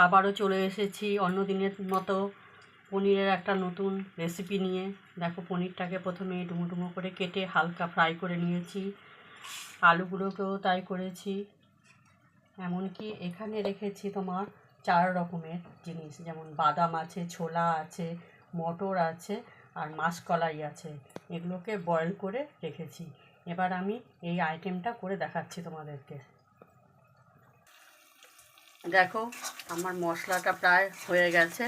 আবারও চলে এসেছি অন্য দিনের মতো পনিরের একটা নতুন রেসিপি নিয়ে। দেখো, পনিরটাকে প্রথমে ডুমো ডুমো করে কেটে হালকা ফ্রাই করে নিয়েছি, আলুগুলোকেও তাই করেছি। এমনকি এখানে রেখেছি তোমার 4 রকমের জিনিস, যেমন বাদাম আছে, ছোলা আছে, মটর আছে আর মাসকলাই আছে। এগুলোকে বয়েল করে রেখেছি। এবার আমি এই আইটেমটা করে দেখাচ্ছি তোমাদেরকে। দেখো, আমার মশলাটা প্রায় হয়ে গেছে।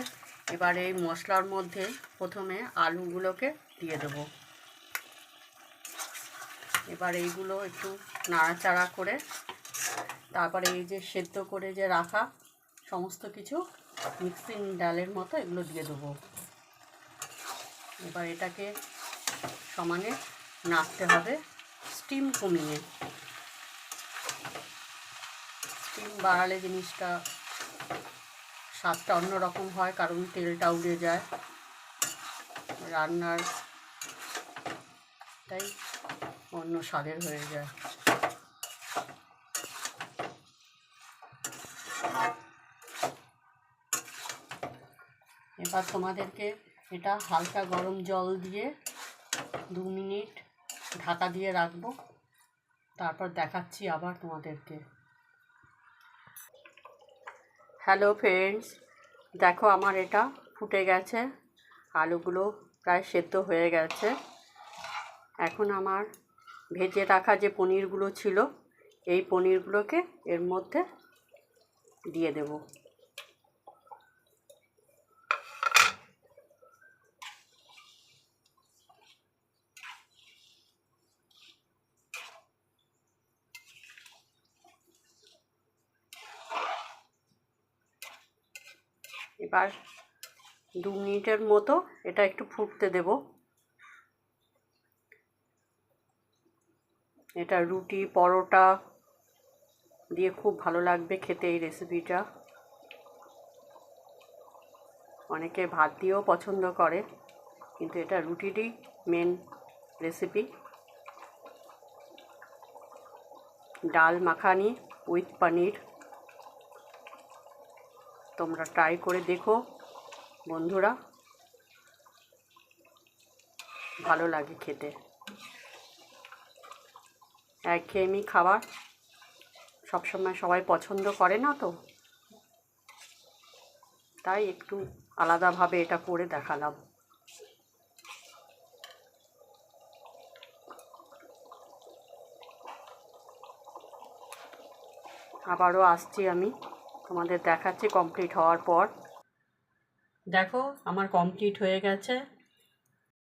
এবার এই মশলার মধ্যে প্রথমে আলুগুলোকে দিয়ে দেবো। এবার এইগুলো একটু নাড়াচাড়া করে তারপরে এই যে সেদ্ধ করে যে রাখা সমস্ত কিছু মিক্সিং ডালের মতো এগুলো দিয়ে দেবো। এবার এটাকে সমানে নাড়তে হবে স্টিম কমিয়ে। স্টিম বাড়ালে জিনিসটা স্বাদটা অন্যরকম হয়, কারণ তেলটা উড়ে যায় রান্নার, তাই অন্য স্বাদের হয়ে যায়। এবার তোমাদেরকে এটা হালকা গরম জল দিয়ে 2 মিনিট ঢাকা দিয়ে রাখবো, তারপর দেখাচ্ছি আবার তোমাদেরকে। হ্যালো ফ্রেন্ডস, দেখো আমার এটা ফুটে গেছে, আলুগুলো প্রায় সেদ্ধ হয়ে গেছে। এখন আমার ভেজে রাখা যে পনিরগুলো ছিল, এই পনিরগুলোকে এর মধ্যে দিয়ে দেব। এবার 2 মিনিটের মতো এটা একটু ফুটতে দেব। এটা রুটি, পরোটা দিয়ে খুব ভালো লাগবে খেতে এই রেসিপিটা। অনেকে ভাত দিয়েও পছন্দ করে, কিন্তু এটা রুটিরই মেন রেসিপি। ডাল মাখানি উইথ পনির, তোমরা ট্রাই করে দেখো বন্ধুরা, ভালো লাগে খেতে। একঘেয়েমি খাবার সবসময় সবাই পছন্দ করে না, তো তাই একটু আলাদাভাবে এটা করে দেখালাম। আবারও আসছি আমি, তোমাদের দেখাচ্ছি কমপ্লিট হওয়ার পর। দেখো আমার কমপ্লিট হয়ে গেছে।